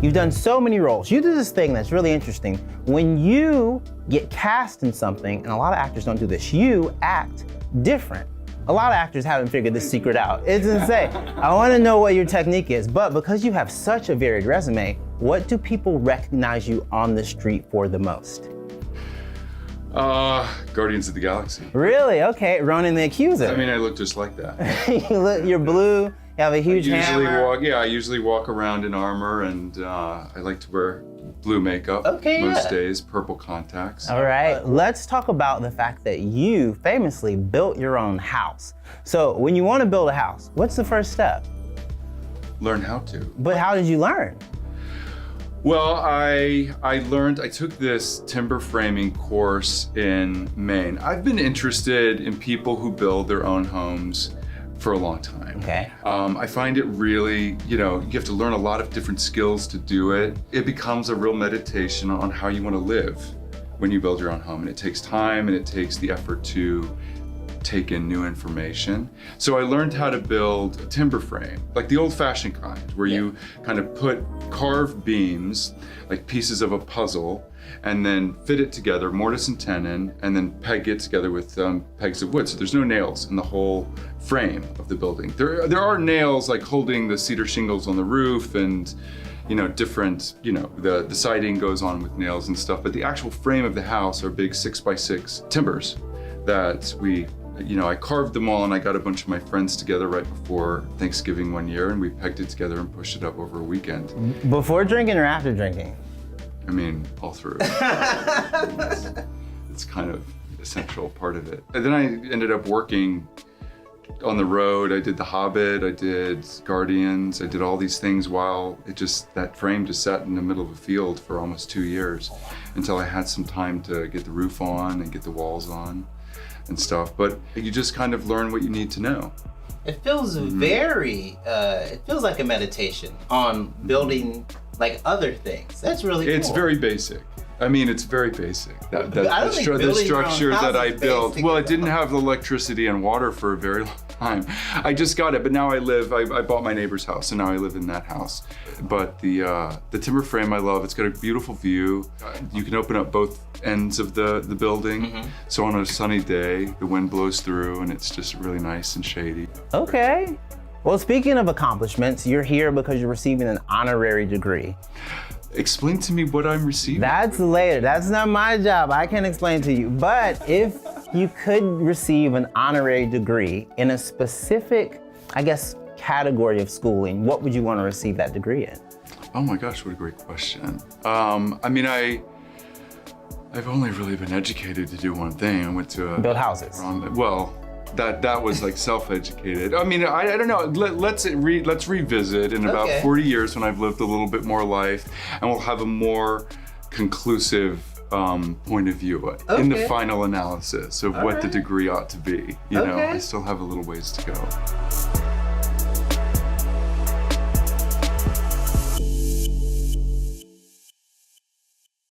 You've done so many roles. You do this thing that's really interesting. When you get cast in something, and a lot of actors don't do this, you act different. A lot of actors haven't figured this secret out. It's insane. I want to know what your technique is, but because you have such a varied resume, what do people recognize you on the street for the most? Guardians of the Galaxy. Really? Okay, Ronan the Accuser. I mean, I look just like that. You're blue, you have a huge hammer. I usually walk around in armor, and I like to wear blue makeup most days, purple contacts. All right, let's talk about the fact that you famously built your own house. So when you want to build a house, what's the first step? Learn how to. But how did you learn? Well, I took this timber framing course in Maine. I've been interested in people who build their own homes for a long time. Okay. I find it really, you have to learn a lot of different skills to do it. It becomes a real meditation on how you want to live when you build your own home. And it takes time and it takes the effort to take in new information. So I learned how to build a timber frame, like the old-fashioned kind, where you kind of put carved beams, like pieces of a puzzle, and then fit it together, mortise and tenon, and then peg it together with pegs of wood. So there's no nails in the whole frame of the building. There are nails like holding the cedar shingles on the roof, and different, the siding goes on with nails and stuff, but the actual frame of the house are big 6x6 timbers that I carved them all, and I got a bunch of my friends together right before Thanksgiving one year, and we pegged it together and pushed it up over a weekend. Before drinking or after drinking? I mean, all through. It's kind of an essential part of it. And then I ended up working on the road. I did The Hobbit, I did Guardians, I did all these things while that frame just sat in the middle of a field for almost 2 years until I had some time to get the roof on and get the walls on and stuff. But you just kind of learn what you need to know. It feels it feels like a meditation on building like other things. That's really cool. It's very basic. I mean, it's very basic. The structure that I built. Well, it didn't have electricity and water for a very long time. I just got it, but now I bought my neighbor's house, and now I live in that house. But the timber frame I love. It's got a beautiful view. You can open up both ends of the building. So on a sunny day, the wind blows through, and it's just really nice and shady. Okay. Well, speaking of accomplishments, you're here because you're receiving an honorary degree. Explain to me what I'm receiving. That's later. That's not my job. I can't explain to you. But if you could receive an honorary degree in a specific, category of schooling, what would you want to receive that degree in? Oh my gosh, what a great question. I've only really been educated to do one thing. I went to build houses. That was like self-educated. I mean, I don't know. Let's revisit in about 40 years when I've lived a little bit more life, and we'll have a more conclusive point of view in the final analysis of what the degree ought to be. I still have a little ways to go.